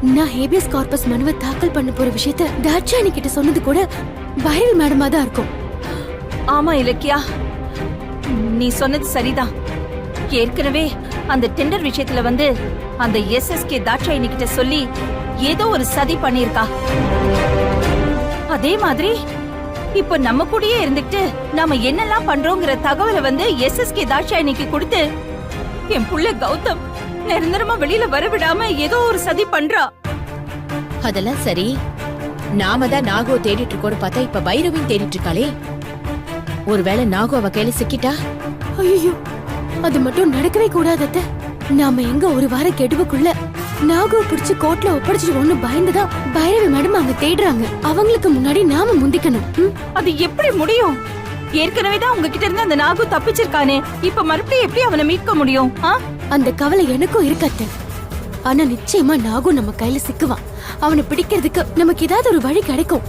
நான் habeas corpus மனுவை தாக்கல் பண்ண போற விஷயத்த தாட்சாயணி கிட்ட சொன்னது கூட பைரவி மேடமா தான் இருக்கும். ஆமா இலக்கியா, நீ சொன்னது சரிதான். ஏற்கனவே அந்த டெண்டர் விஷயத்துல அந்த எஸ்எஸ்கே தாட்சாயணி கிட்ட சொல்லி ஏதோ ஒரு சதி பண்ணிருக்கா. அதே மாதிரி இப்ப நம்ம கூடயே இருந்துட்டு நாம என்னெல்லாம் பண்றோங்கிற தகவலை எஸ்எஸ்கே தாட்சாயணிக்கு கொடுத்து என் புள்ள கௌதம் நிரந்தரமா வெளியில வரவிடாம ஏதோ ஒரு சதி பண்றா. அதெல்லாம் சரி, நாம தான் நாகோ தேடிட்டு இருக்கோம் பார்த்தா இப்ப பைரவியும் தேடிட்டு இருக்காளே. ஒருவேளை நாகோ அவ கையில சிக்கிட்டா? ஐயோ, அது மட்டும் நடக்கவே கூடாது அத்தை. நாம எங்க ஒரு வார கெடுவுக்குள்ள நாகோ பிடிச்சு கோர்ட்ல ஒப்படைச்சிடுவோம்னு பயந்துதான் பைரவி மேடம் அவங்க தேடுறாங்க. அவங்களுக்கு முன்னாடி நாம முந்திக்கணும். அது எப்படி முடியும்? ஏற்கனவே தான் உங்ககிட்ட இருந்து அந்த நாகு தப்பிச்சிருக்கானே, இப்ப மறுபடியும் எப்படி அவனை மீட்க முடியும்? அந்த கவலை எனக்கும் இருக்கத்த. ஆனா நிச்சயமா நாகு நம்ம கையில சிக்குவான். அவனை பிடிக்கிறதுக்கு நமக்கு ஏதாவது ஒரு வழி கிடைக்கும்.